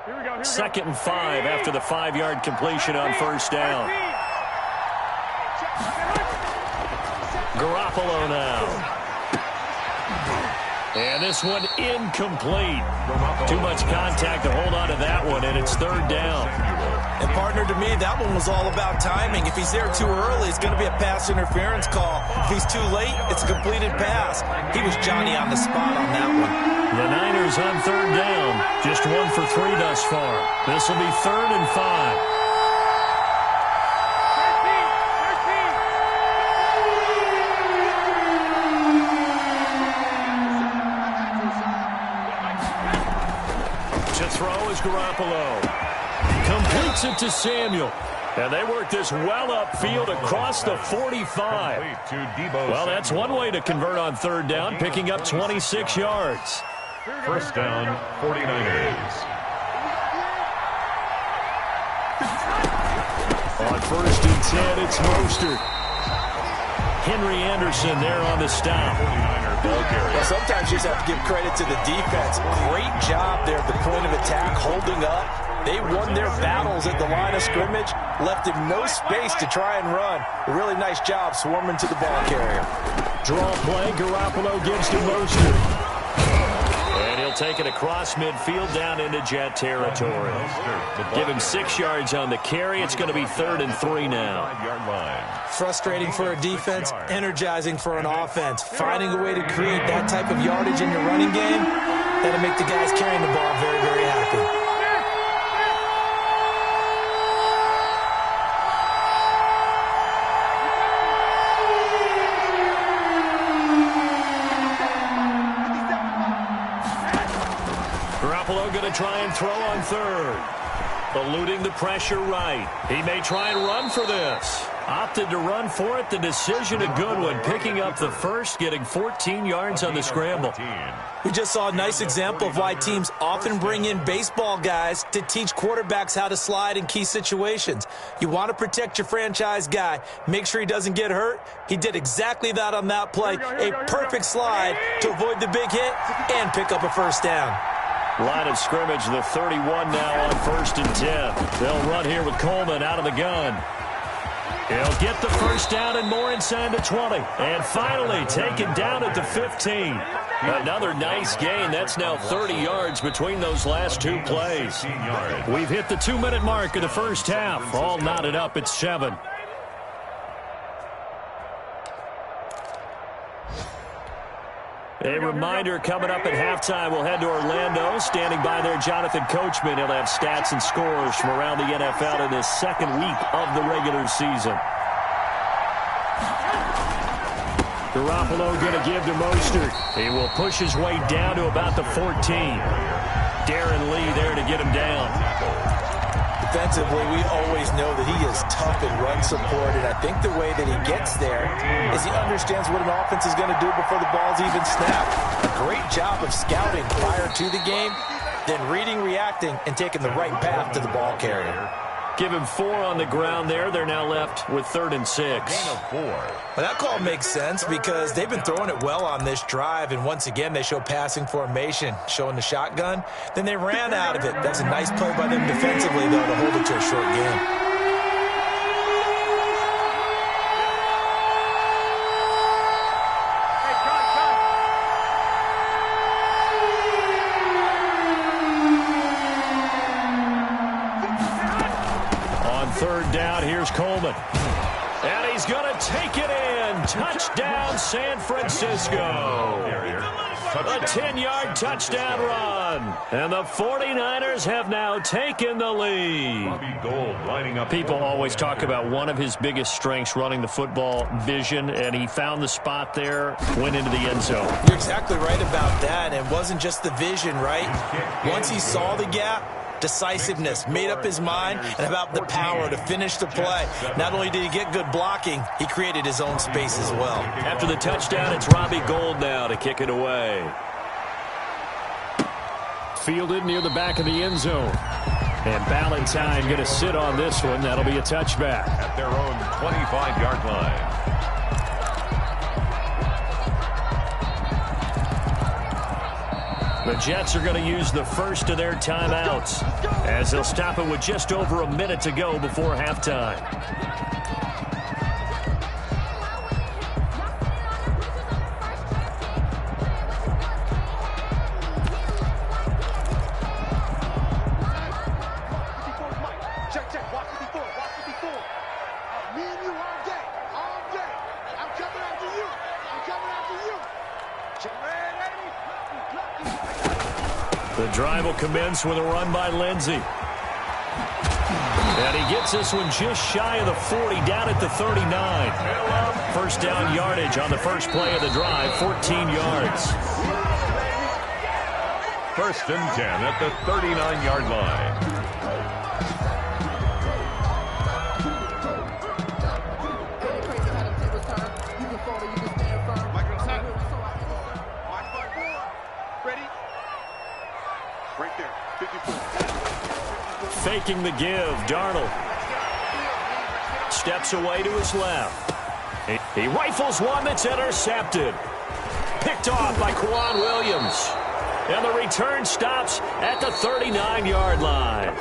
2nd and 5 after the 5-yard completion on first down. Garoppolo now. And this one incomplete. Too much contact to hold on to that one, and it's 3rd down. And, partner, to me, that one was all about timing. If he's there too early, it's going to be a pass interference call. If he's too late, it's a completed pass. He was Johnny on the spot on that one. The Niners on 3rd down. Just 1 for 3 thus far. This will be 3rd and 5. Garoppolo completes it to Samuel, and they work this well upfield across the 45. Well, that's one way to convert on 3rd down, picking up 26 yards. 1st down, 49ers. On 1st and 10, it's Mostert. Henry Anderson there on the stop. Well, sometimes you just have to give credit to the defense. Great job there at the point of attack, holding up. They won their battles at the line of scrimmage, left him no space to try and run. A really nice job swarming to the ball carrier. Draw play, Garoppolo gives to Mostert. And he'll take it across midfield down into Jet territory. Give him 6 yards on the carry. It's going to be 3rd and 3 now. Frustrating for a defense, energizing for an offense. Finding a way to create that type of yardage in your running game, that'll make the guys carrying the ball very, very happy. Garoppolo going to try and throw on 3rd. Eluding the pressure right. He may try and run for this. Opted to run for it. The decision a good one. Picking up the first, getting 14 yards on the scramble. We just saw a nice example of why teams often bring in baseball guys to teach quarterbacks how to slide in key situations. You want to protect your franchise guy. Make sure he doesn't get hurt. He did exactly that on that play. A perfect slide to avoid the big hit and pick up a 1st down. Line of scrimmage, the 31 now on 1st and 10. They'll run here with Coleman out of the gun. He'll get the 1st down and more inside the 20. And finally taken down at the 15. Another nice gain. That's now 30 yards between those last 2 plays. We've hit the 2-minute mark of the first half. All knotted up at 7. A reminder, coming up at halftime, we'll head to Orlando. Standing by there, Jonathan Coachman. He'll have stats and scores from around the NFL in this 2nd week of the regular season. Garoppolo going to give to Mostert. He will push his way down to about the 14. Darren Lee there to get him down. Defensively, we always know that he is tough in run support, and I think the way that he gets there is he understands what an offense is going to do before the ball's even snapped. A great job of scouting prior to the game, then reading, reacting, and taking the right path to the ball carrier. Give him 4 on the ground there. They're now left with 3rd and 6. Gain of 4. Well, that call makes sense because they've been throwing it well on this drive, and once again they show passing formation, showing the shotgun. Then they ran out of it. That's a nice play by them defensively, though, to hold it to a short game. Coleman. And he's going to take it in. Touchdown, San Francisco. A 10-yard touchdown run. And the 49ers have now taken the lead. People always talk about one of his biggest strengths running the football, vision, and he found the spot there, went into the end zone. You're exactly right about that. It wasn't just the vision, right? Once he saw the gap, decisiveness, made up his mind, and about the power to finish the play. Not only did he get good blocking, he created his own space as well. After the touchdown, it's Robbie Gould now to kick it away. Fielded near the back of the end zone. And Ballantyne going to sit on this one. That'll be a touchback. At their own 25-yard line. The Jets are going to use the first of their timeouts as they'll stop it with just over a minute to go before halftime. The drive will commence with a run by Lindsey. And he gets this one just shy of the 40, down at the 39. First down yardage on the first play of the drive, 14 yards. First and 10 at the 39-yard line. Faking the give, Darnold steps away to his left. He rifles one that's intercepted. Picked off by Quan Williams. And the return stops at the 39-yard line.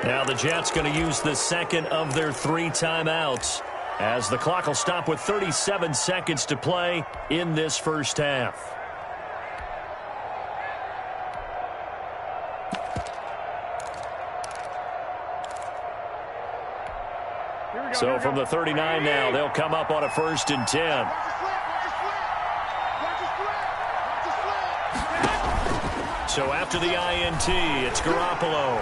Now the Jets going to use the second of their 3 timeouts as the clock will stop with 37 seconds to play in this first half. So from the 39 now, they'll come up on a 1st and 10. So after the INT, it's Garoppolo.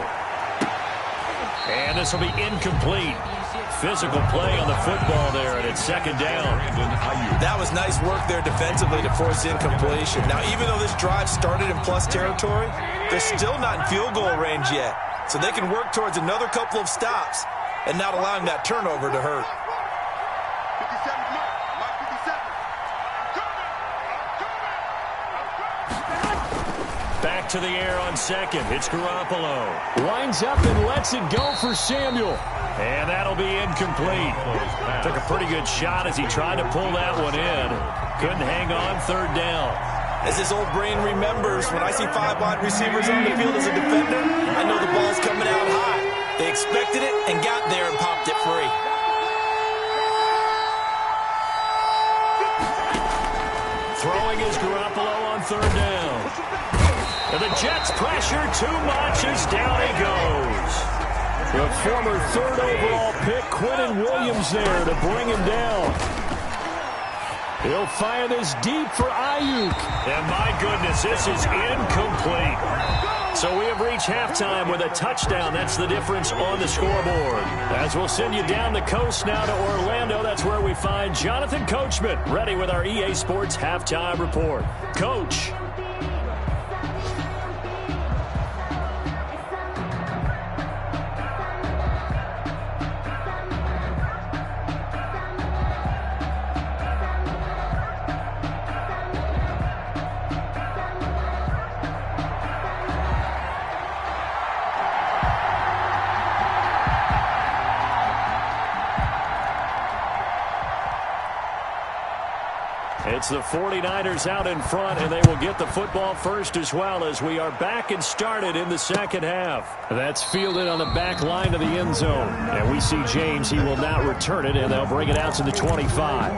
And this will be incomplete. Physical play on the football there, and it's 2nd down. That was nice work there defensively to force incompletion. Now, even though this drive started in plus territory, they're still not in field goal range yet. So they can work towards another couple of stops and not allowing that turnover to hurt. Back to the air on 2nd. It's Garoppolo. Winds up and lets it go for Samuel. And that'll be incomplete. Took a pretty good shot as he tried to pull that one in. Couldn't hang on, 3rd down. As his old brain remembers, when I see 5 wide receivers on the field as a defender, I know the ball's coming out high. They expected it and got there and popped it free. Throwing is Garoppolo on 3rd down. And the Jets pressure too much as down he goes. The former 3rd overall pick, Quentin Williams, there to bring him down. He'll fire this deep for Ayuk. And my goodness, this is incomplete. So we have reached halftime with a touchdown. That's the difference on the scoreboard. As we'll send you down the coast now to Orlando, that's where we find Jonathan Coachman, ready with our EA Sports Halftime Report. Coach. It's the 49ers out in front, and they will get the football first as well as we are back and started in the 2nd half. That's fielded on the back line of the end zone. And we see James. He will not return it, and they'll bring it out to the 25.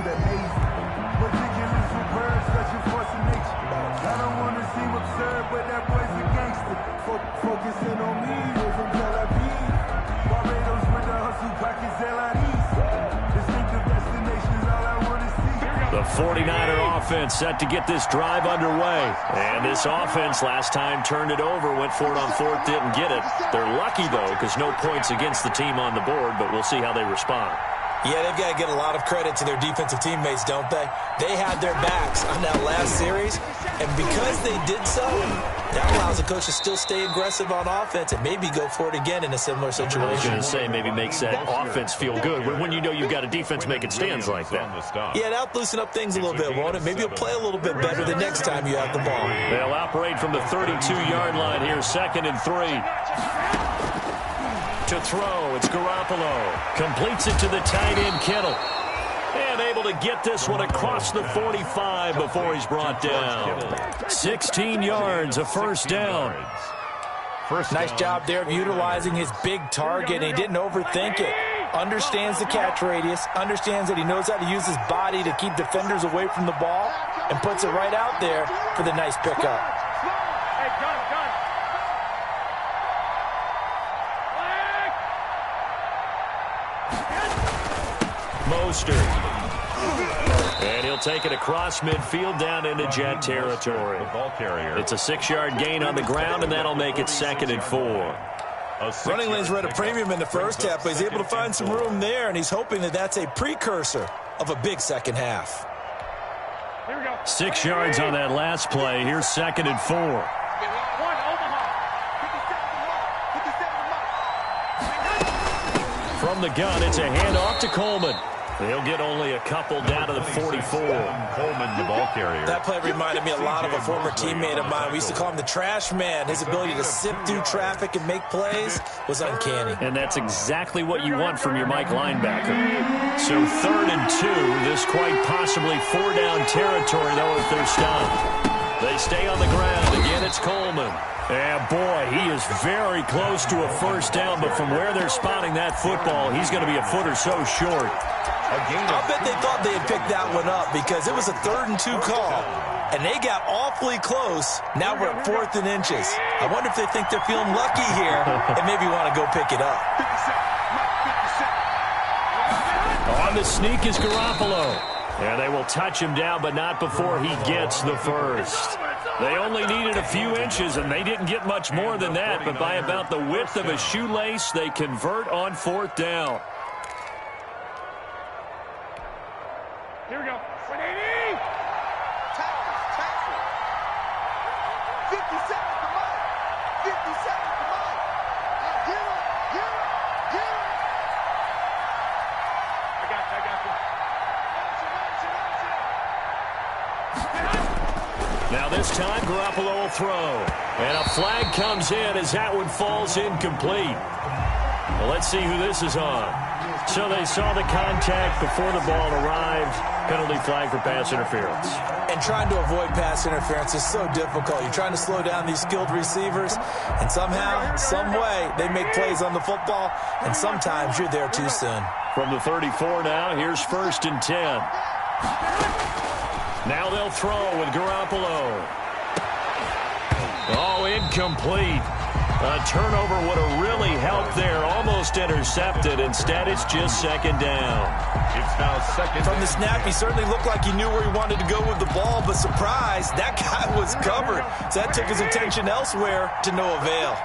The 49er offense set to get this drive underway. And this offense last time turned it over, went for it on 4th, didn't get it. They're lucky, though, because no points against the team on the board, but we'll see how they respond. Yeah, they've got to get a lot of credit to their defensive teammates, don't they? They had their backs on that last series, and because they did so, that allows the coach to still stay aggressive on offense and maybe go for it again in a similar situation. I was going to say maybe makes that offense feel good when you know you've got a defense making stands like that. Yeah, that'll loosen up things a little bit, won't it? Maybe you'll play a little bit better the next time you have the ball. They'll operate from the 32-yard line here, 2nd and 3. To throw, it's Garoppolo. Completes it to the tight end, Kittle. And able to to get this one across the 45 before he's brought down. 16 yards, a first down. Nice job there of utilizing his big target, and he didn't overthink it. Understands the catch radius, understands that he knows how to use his body to keep defenders away from the ball, and puts it right out there for the nice pickup. Mostert. And he'll take it across midfield down into Jet territory. It's a 6-yard gain on the ground, and that'll make it 2nd and 4. Running lanes were at a premium in the first half, but he's able to find some room there, and he's hoping that that's a precursor of a big second half. 6 yards on that last play. Here's 2nd and 4. From the gun, it's a handoff to Coleman. They'll get only a couple down to the 44. Coleman, the ball carrier. That play reminded me a lot of a former teammate of mine. We used to call him the trash man. His ability to sift through traffic and make plays was uncanny. And that's exactly what you want from your Mike linebacker. So 3rd and 2. This quite possibly 4-down territory, though, if they're stopped. They stay on the ground. Again, it's Coleman. And, boy, he is very close to a first down, but from where they're spotting that football, he's going to be a foot or so short. I'll bet they thought they had picked that one up because it was a 3rd and 2 call, and they got awfully close. Now we're at 4th and inches. I wonder if they think they're feeling lucky here and maybe want to go pick it up. On the sneak is Garoppolo. And they will touch him down, but not before he gets the first. They only needed a few inches, and they didn't get much more than that, but by about the width of a shoelace, they convert on 4th down. Here we go. 180. Tackle. 50 seconds, come on. 50 seconds, come on. Get him. I got you. Now this time, Garoppolo will throw. And a flag comes in as that one falls incomplete. Well, let's see who this is on. So they saw the contact before the ball arrived. Penalty flag for pass interference. And trying to avoid pass interference is so difficult. You're trying to slow down these skilled receivers, and somehow, some way, they make plays on the football, and sometimes you're there too soon. From the 34 now, here's 1st and 10. Now they'll throw with Garoppolo. Oh, incomplete. A turnover would have really helped there. Almost intercepted. Instead, it's just 2nd down. It's now 2nd. From the snap, he certainly looked like he knew where he wanted to go with the ball, but surprise, that guy was covered. So that took his attention elsewhere to no avail.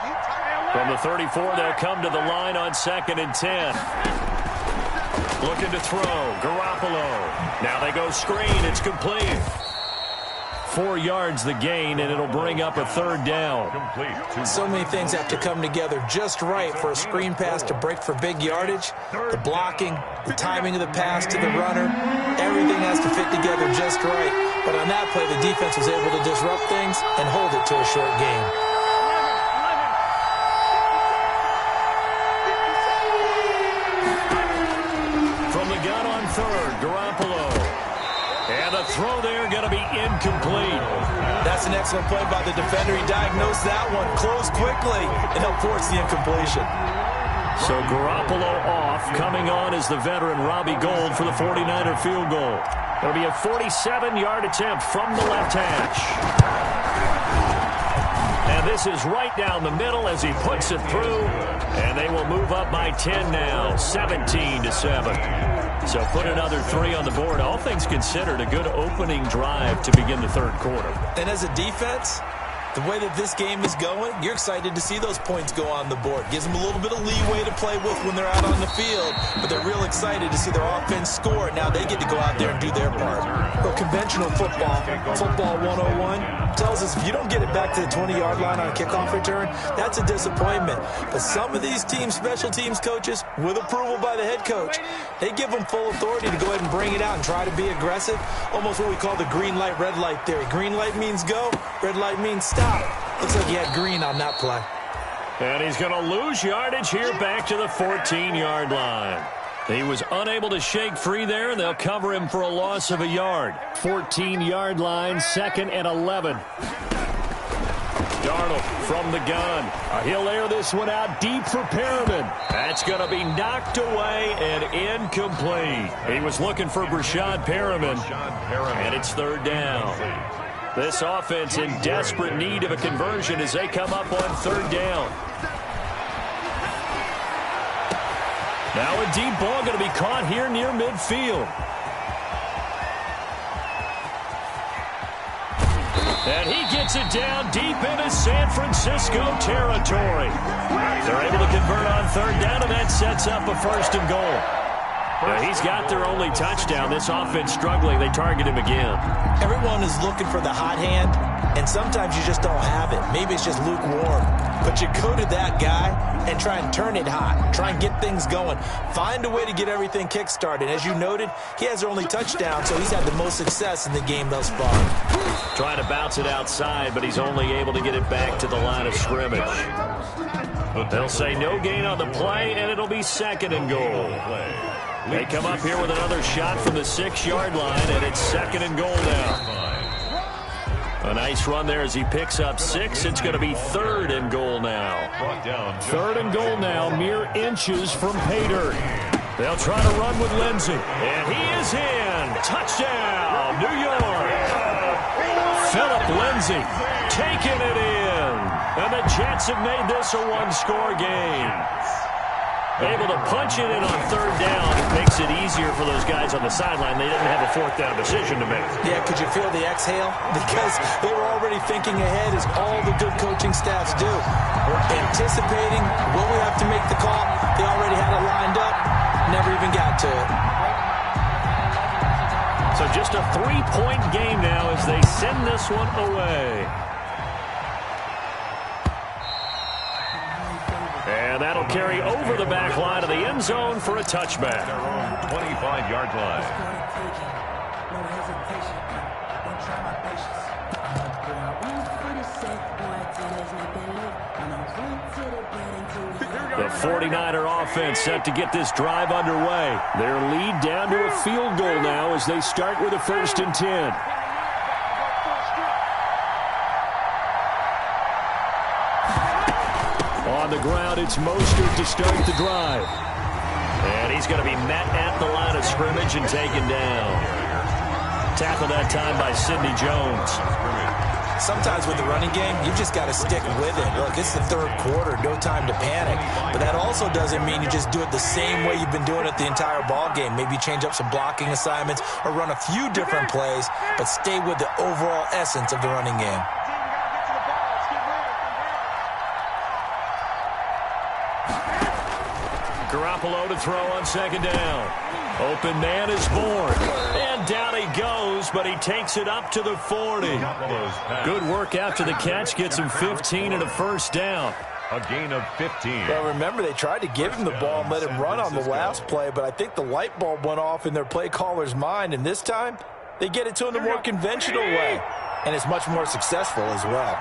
From the 34, they'll come to the line on 2nd and 10. Looking to throw. Garoppolo. Now they go screen. It's complete. 4 yards the gain, and it'll bring up a 3rd down. So many things have to come together just right for a screen pass to break for big yardage. The blocking, the timing of the pass to the runner, everything has to fit together just right. But on that play, the defense was able to disrupt things and hold it to a short game. From the gun on 3rd, Garoppolo. And the throw there going to be incomplete. That's an excellent play by the defender. He diagnosed that one, closed quickly, and helped force the incompletion. So Garoppolo off. Coming on is the veteran Robbie Gould for the 49er field goal. It'll be a 47-yard attempt from the left hash. And this is right down the middle as he puts it through. And they will move up by 10 now, 17-7. So put another 3 on the board. All things considered, a good opening drive to begin the 3rd quarter. And as a defense, the way that this game is going, you're excited to see those points go on the board. Gives them a little bit of leeway to play with when they're out on the field, but they're real excited to see their offense score. Now they get to go out there and do their part. But conventional football 101, tells us if you don't get it back to the 20-yard line on a kickoff return, that's a disappointment. But some of these teams, special teams coaches, with approval by the head coach, they give them full authority to go ahead and bring it out and try to be aggressive. Almost what we call the green light, red light theory. Green light means go, red light means stop. Looks like he had green on that play. And he's going to lose yardage here back to the 14-yard line. He was unable to shake free there, and they'll cover him for a loss of a yard. 14-yard line, 2nd and 11. Darnold from the gun. He'll air this one out deep for Perriman. That's going to be knocked away and incomplete. He was looking for Brashad Perriman, and it's 3rd down. This offense in desperate need of a conversion as they come up on 3rd down. Now a deep ball going to be caught here near midfield. And he gets it down deep into San Francisco territory. They're able to convert on 3rd down, and that sets up a 1st and goal. He's got their only touchdown. This offense struggling. They target him again. Everyone is looking for the hot hand, and sometimes you just don't have it. Maybe it's just lukewarm. But you go to that guy and try and turn it hot. Try and get things going. Find a way to get everything kick-started. As you noted, he has their only touchdown, so he's had the most success in the game thus far. Trying to bounce it outside, but he's only able to get it back to the line of scrimmage. They'll say no gain on the play, and it'll be 2nd and goal. They come up here with another shot from the 6-yard line, and it's 2nd and goal now. A nice run there as he picks up 6. It's going to be 3rd and goal now. 3rd and goal now, mere inches from pay dirt. They'll try to run with Lindsey. And he is in. Touchdown, New York. Philip Lindsey taking it in. And the Jets have made this a one-score game. Able to punch it in on 3rd down. It makes it easier for those guys on the sideline. They didn't have a 4th down decision to make. Yeah, could you feel the exhale? Because they were already thinking ahead, as all the good coaching staffs do. Anticipating, will we have to make the call? They already had it lined up. Never even got to it. So just a 3-point game now as they send this one away. And that'll carry over the back line of the end zone for a touchback. 25-yard line. The 49er offense set to get this drive underway. Their lead down to a field goal now as they start with a 1st and 10. On the ground, it's Mostert to start the drive. And he's going to be met at the line of scrimmage and taken down. Tackled that time by Sidney Jones. Sometimes with the running game, you just got to stick with it. Look, it's the 3rd quarter, no time to panic. But that also doesn't mean you just do it the same way you've been doing it the entire ball game. Maybe change up some blocking assignments or run a few different plays, but stay with the overall essence of the running game. Garoppolo to throw on 2nd down. Open man is born. And down he goes, but he takes it up to the 40. Good work after the catch. Gets him 15 and a 1st down. A gain of 15. Well, remember, they tried to give him the ball and let him run on the last play, but I think the light bulb went off in their play caller's mind, and this time they get it to him the more conventional way, and it's much more successful as well.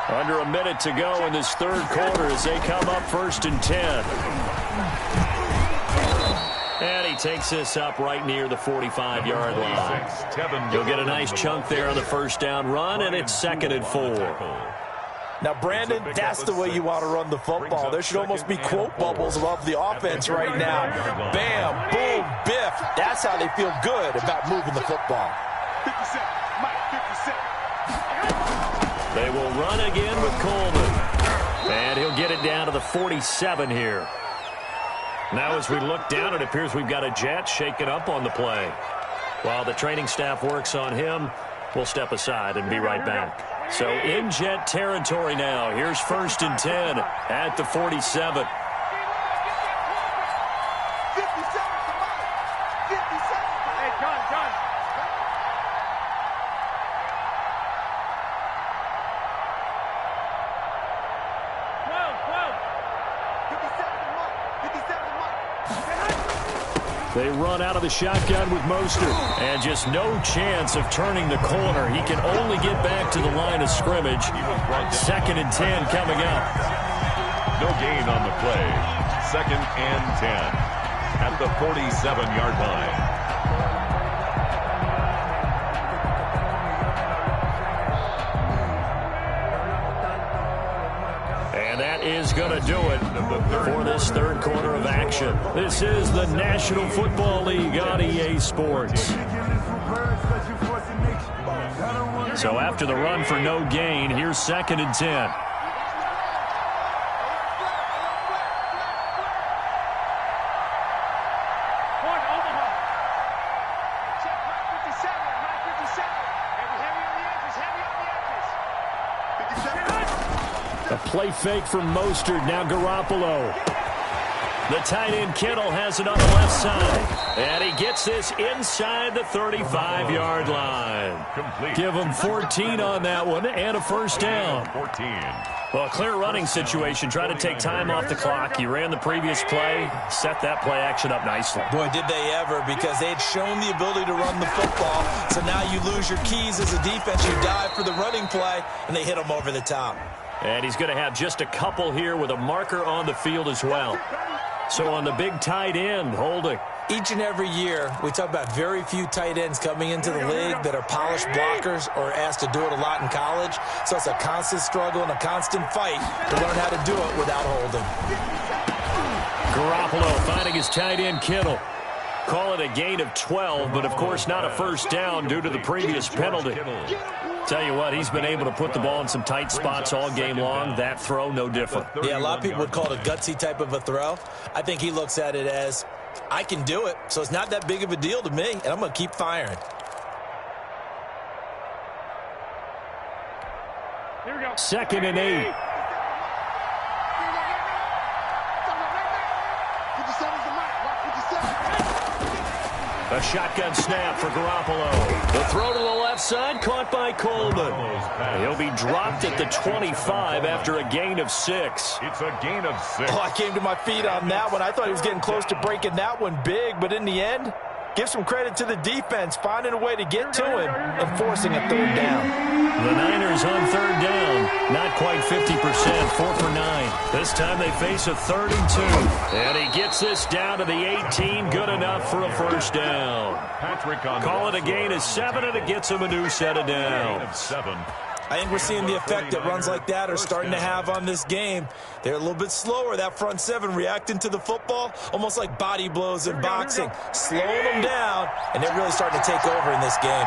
Under a minute to go in this 3rd quarter as they come up 1st and 10. And he takes this up right near the 45-yard line. He'll get a nice chunk there on the 1st down run, and it's 2nd and 4. Now, Brandon, that's the way you want to run the football. There should almost be quote bubbles above the offense right now. Bam, boom, biff. That's how they feel good about moving the football. 57, Mike, 57. They will run again with Coleman. And he'll get it down to the 47 here. Now as we look down, it appears we've got a Jet shaken up on the play. While the training staff works on him, we'll step aside and be right back. So in Jet territory now. Here's 1st and 10 at the 47. 57 for Mike. 57. Hey, John. They run out of the shotgun with Mostert. And just no chance of turning the corner. He can only get back to the line of scrimmage. 2nd and 10 coming up. No gain on the play. 2nd and 10. at the 47-yard line. And that is going to do it for this third quarter of action. This is the National Football League on EA Sports. So after the run for no gain, here's 2nd and 10. A play fake from Mostert. Now Garoppolo. The tight end Kittle has it on the left side. And he gets this inside the 35-yard line. Complete. Give him 14 on that one and a first down. 14. Well, a clear running situation. Try to take time off the clock. You ran the previous play, set that play action up nicely. Boy, did they ever, because they had shown the ability to run the football. So now you lose your keys as a defense. You dive for the running play, and they hit them over the top. And he's going to have just a couple here with a marker on the field as well. So on the big tight end, holding. Each and every year, we talk about very few tight ends coming into the league that are polished blockers or asked to do it a lot in college. So it's a constant struggle and a constant fight to learn how to do it without holding. Garoppolo finding his tight end Kittle. Call it a gain of 12, but of course not a first down due to the previous penalty. Tell you what, he's been able to put the ball in some tight spots all game long. That throw, no different. Yeah, a lot of people would call it a gutsy type of a throw. I think he looks at it as, I can do it, so it's not that big of a deal to me, and I'm going to keep firing. Here we go. 2nd and 8. A shotgun snap for Garoppolo. The throw to the left side, caught by Coleman. He'll be dropped at the 25 after a gain of 6. It's a gain of 6. Oh, I came to my feet on that one. I thought he was getting close to breaking that one big, but in the end, give some credit to the defense, finding a way to get to him and forcing a third down. The Niners on third down, not quite 50%, 4 for 9. This time they face a 3rd and 2. And he gets this down to the 18, good enough for a first down. Call it a gain of 7, and it gets him a new set of downs. I think we're seeing the effect that runs like that are starting to have on this game. They're a little bit slower, that front 7, reacting to the football, almost like body blows in boxing, slowing them down, and they're really starting to take over in this game.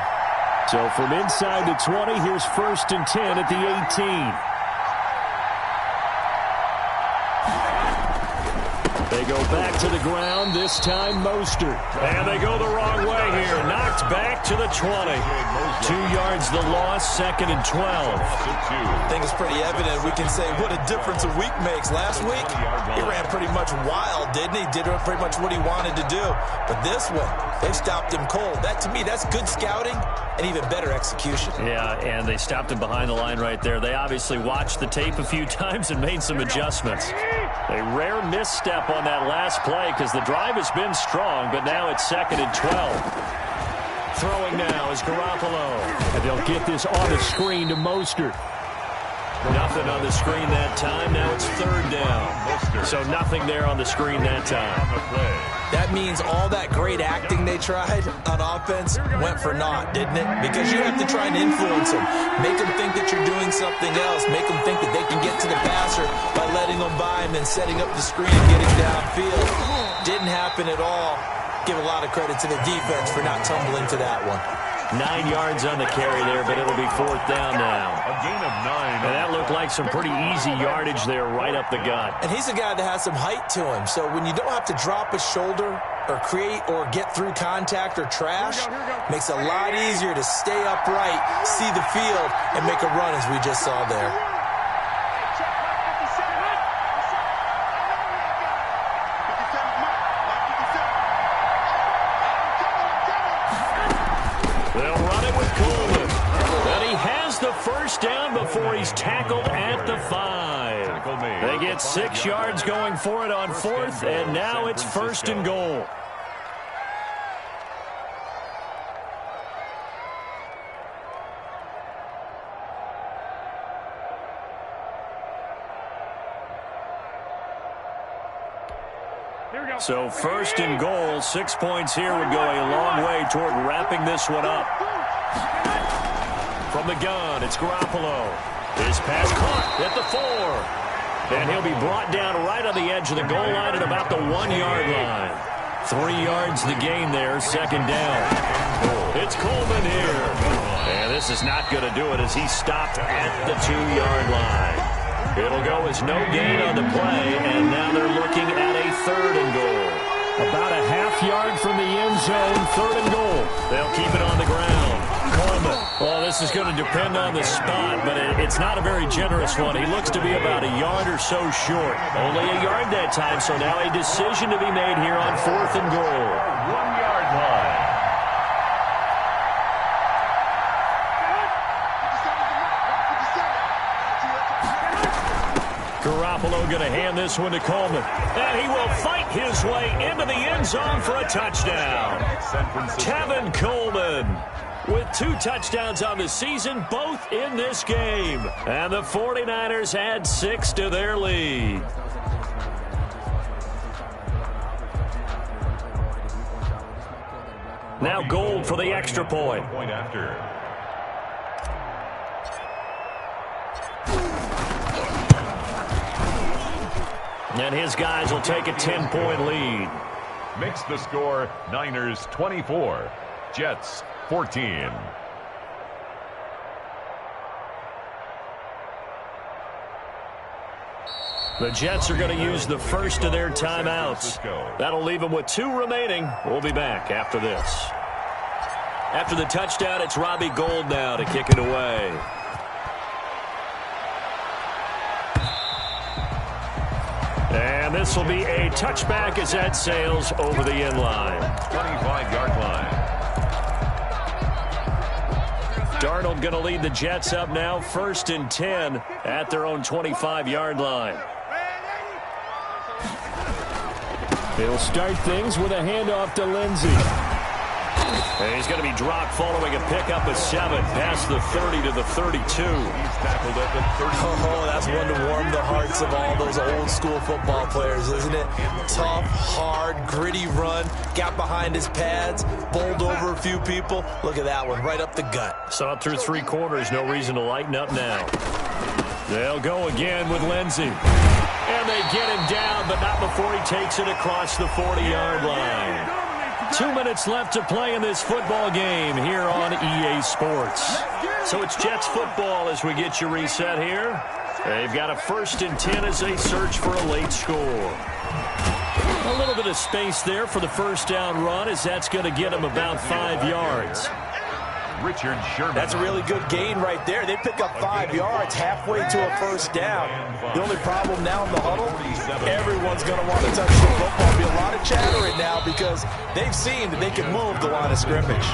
So from inside the 20, here's 1st and 10 at the 18. They go back to the ground, this time Mostert. And they go the wrong way here. Knocked back to the 20. 2 yards the loss, 2nd and 12. I think it's pretty evident. We can say what a difference a week makes. Last week, he ran pretty much wild, didn't he? Did pretty much what he wanted to do. But this one, they've stopped him cold. That, to me, that's good scouting and even better execution. Yeah, and they stopped him behind the line right there. They obviously watched the tape a few times and made some adjustments. A rare misstep on that last play because the drive has been strong, but now it's 2nd and 12. Throwing now is Garoppolo. And they'll get this on the screen to Mostert. Nothing on the screen that time. Now it's 3rd down. So nothing there on the screen that time. That means all that great acting they tried on offense went for naught, didn't it? Because you have to try and influence them. Make them think that you're doing something else. Make them think that they can get to the passer by letting them by him and setting up the screen and getting downfield. Didn't happen at all. Give a lot of credit to the defense for not tumbling to that one. 9 yards on the carry there, but it'll be 4th down now. A gain of 9. And that looked like some pretty easy yardage there right up the gut. And he's a guy that has some height to him. So when you don't have to drop a shoulder or create or get through contact or trash, makes it a lot easier to stay upright, see the field, and make a run as we just saw there. First down before he's tackled at the 5. They get 6 yards going for it on 4th, and now it's 1st and goal. So first and goal, 6 points here would go a long way toward wrapping this one up. From the gun, it's Garoppolo. His pass caught at the 4. And he'll be brought down right on the edge of the goal line at about the 1-yard line. 3 yards the gain there, second down. It's Coleman here. And this is not going to do it as he stopped at the 2-yard line. It'll go as no gain on the play, and now they're looking at a 3rd and goal. About a half-yard from the end zone, 3rd and goal. They'll keep it on the ground. Coleman. Well, this is going to depend on the spot, but it's not a very generous one. He looks to be about a yard or so short. Only a yard that time, so now a decision to be made here on 4th and goal. 1-yard line. Garoppolo going to hand this one to Coleman. And he will fight his way into the end zone for a touchdown. Tevin Coleman with 2 touchdowns on the season, both in this game. And the 49ers add 6 to their lead. Now Gold for the extra point. Point after. And his guys will take a 10-point lead. Makes the score Niners 24, Jets 14. The Jets are going to use the first of their timeouts. That'll leave them with 2 remaining. We'll be back after this. After the touchdown, it's Robbie Gould now to kick it away. And this will be a touchback as that sails over the end line. 25-yard line. Darnold going to lead the Jets up now, 1st and 10 at their own 25-yard line. He'll start things with a handoff to Lindsey. And he's going to be dropped following a pickup of 7 past the 30 to the 32. He's tackled at the 30. Oh, that's one to warm the hearts of all those old school football players, isn't it? Tough, hard, gritty run, got behind his pads, bowled over a few people. Look at that one, right up the gut. Saw it through 3 quarters, no reason to lighten up now. They'll go again with Lindsey. And they get him down, but not before he takes it across the 40-yard line. 2 minutes left to play in this football game here on EA Sports. So it's Jets football as we get you reset here. They've got a 1st and 10 as they search for a late score. A little bit of space there for the first down run as that's going to get them about 5 yards. Richard Sherman. That's a really good gain right there. They pick up 5 yards halfway to a 1st down. The only problem now in the huddle, everyone's going to want to touch the football. There'll be a lot of chattering now because they've seen that they can move the line of scrimmage.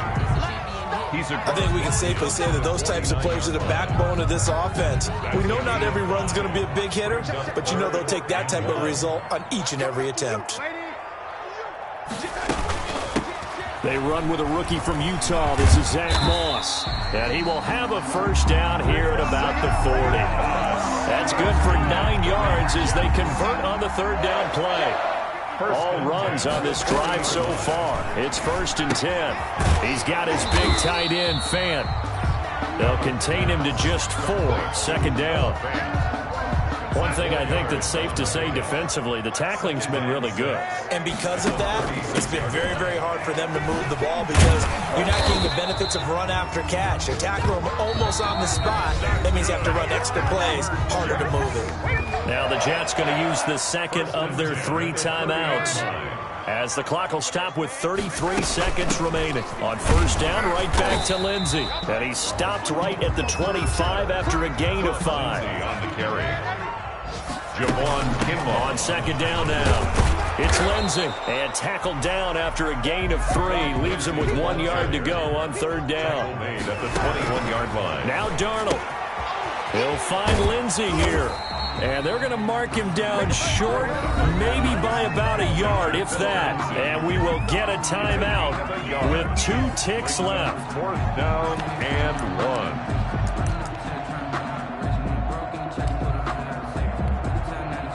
I think we can safely say that those types of plays are the backbone of this offense. We know not every run's going to be a big hitter, but you know they'll take that type of result on each and every attempt. They run with a rookie from Utah. This is Zach Moss. And he will have a 1st down here at about the 40. That's good for 9 yards as they convert on the 3rd down play. All runs on this drive so far. It's 1st and 10. He's got his big tight end, Fant. They'll contain him to just 4. 2nd down. One thing I think that's safe to say defensively, the tackling's been really good. And because of that, it's been very, very hard for them to move the ball because you're not getting the benefits of run after catch. They tackle them almost on the spot. That means you have to run extra plays, harder to move it. Now the Jets going to use the 2nd of their 3 timeouts as the clock will stop with 33 seconds remaining. On 1st down, right back to Lindsey. And he stopped right at the 25 after a gain of 5. On the carry. Javon Kinlaw. On 2nd down now. It's Lindsey. And tackled down after a gain of 3. Leaves him with 1 yard to go on 3rd down. Made at the 21-yard line. Now Darnold. He'll find Lindsey here. And they're going to mark him down short, maybe by about a yard, if that. And we will get a timeout with 2 ticks left. 4th down and 1.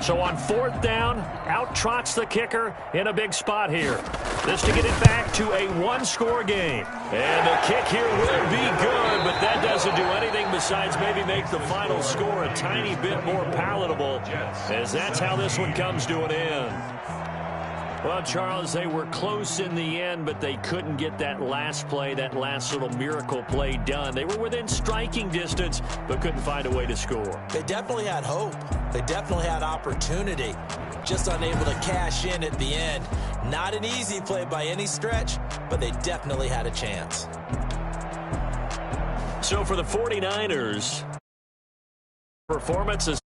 So on 4th down, out trots the kicker in a big spot here. This to get it back to a one-score game. And the kick here will be good, but that doesn't do anything besides maybe make the final score a tiny bit more palatable, as that's how this one comes to an end. Well, Charles, they were close in the end, but they couldn't get that last play, that last little miracle play done. They were within striking distance, but couldn't find a way to score. They definitely had hope. They definitely had opportunity. Just unable to cash in at the end. Not an easy play by any stretch, but they definitely had a chance. So for the 49ers, performance is